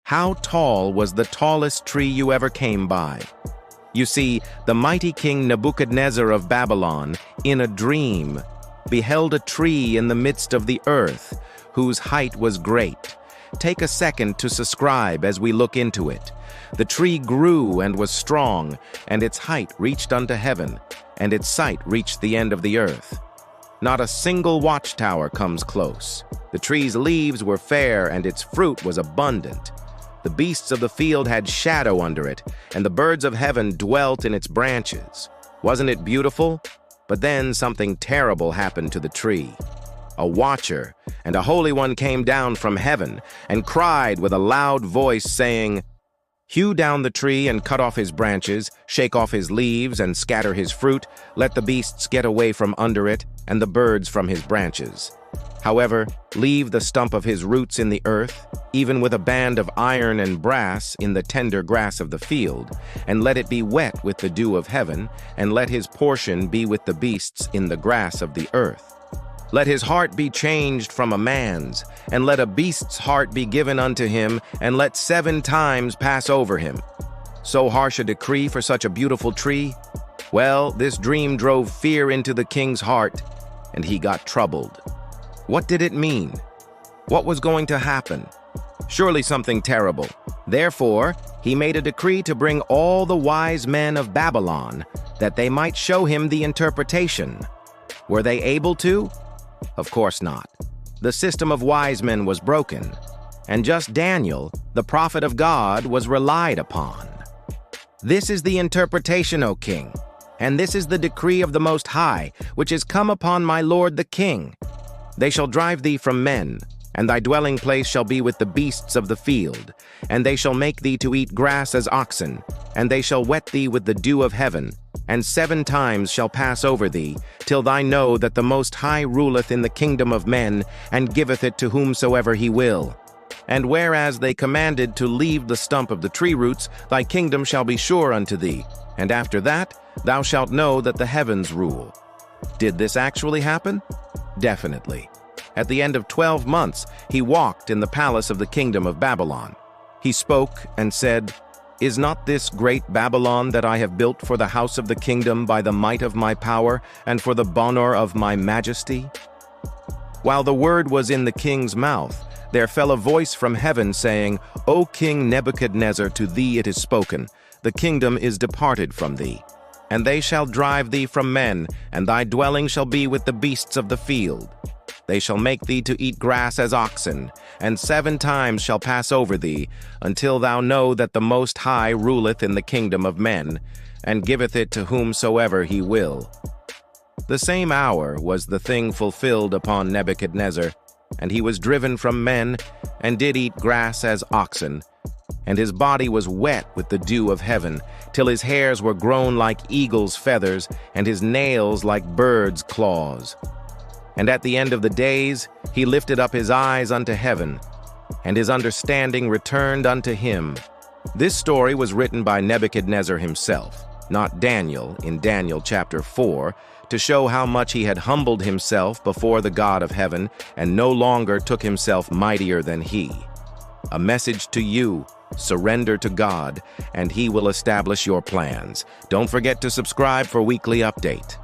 How tall was the tallest tree you ever came by? You see, the mighty King Nebuchadnezzar of Babylon, in a dream, beheld a tree in the midst of the earth, whose height was great. Take a second to subscribe as we look into it. The tree grew and was strong, and its height reached unto heaven, and its sight reached the end of the earth. Not a single watchtower comes close. The tree's leaves were fair, and its fruit was abundant. The beasts of the field had shadow under it, and the birds of heaven dwelt in its branches. Wasn't it beautiful? But then something terrible happened to the tree. A watcher and a holy one came down from heaven and cried with a loud voice, saying, "Hew down the tree and cut off his branches, shake off his leaves and scatter his fruit. Let the beasts get away from under it, and the birds from his branches. However, leave the stump of his roots in the earth, even with a band of iron and brass in the tender grass of the field, and let it be wet with the dew of heaven, and let his portion be with the beasts in the grass of the earth. Let his heart be changed from a man's, and let a beast's heart be given unto him, and let 7 times pass over him." So harsh a decree for such a beautiful tree? Well, this dream drove fear into the king's heart, and he got troubled. What did it mean? What was going to happen? Surely something terrible. Therefore, he made a decree to bring all the wise men of Babylon, that they might show him the interpretation. Were they able to? Of course not. The system of wise men was broken, and just Daniel, the prophet of God, was relied upon. This is the interpretation, O king, and this is the decree of the Most High, which is come upon my lord the king. They shall drive thee from men, and thy dwelling place shall be with the beasts of the field, and they shall make thee to eat grass as oxen, and they shall wet thee with the dew of heaven, and 7 times shall pass over thee, till thou know that the Most High ruleth in the kingdom of men, and giveth it to whomsoever he will. And whereas they commanded to leave the stump of the tree roots, thy kingdom shall be sure unto thee, and after that thou shalt know that the heavens rule. Did this actually happen? Definitely. At the end of 12 months, he walked in the palace of the kingdom of Babylon. He spoke and said, "Is not this great Babylon that I have built for the house of the kingdom by the might of my power and for the honor of my majesty?" While the word was in the king's mouth, there fell a voice from heaven saying, "O King Nebuchadnezzar, to thee it is spoken, the kingdom is departed from thee. And they shall drive thee from men, and thy dwelling shall be with the beasts of the field. They shall make thee to eat grass as oxen, and 7 times shall pass over thee, until thou know that the Most High ruleth in the kingdom of men, and giveth it to whomsoever he will." The same hour was the thing fulfilled upon Nebuchadnezzar, and he was driven from men, and did eat grass as oxen, and his body was wet with the dew of heaven, till his hairs were grown like eagle's feathers, and his nails like birds' claws. And at the end of the days he lifted up his eyes unto heaven, and his understanding returned unto him. This story was written by Nebuchadnezzar himself, not Daniel, in Daniel chapter 4, to show how much he had humbled himself before the God of heaven, and no longer took himself mightier than he. A message to you: surrender to God, and he will establish your plans. Don't forget to subscribe for weekly update.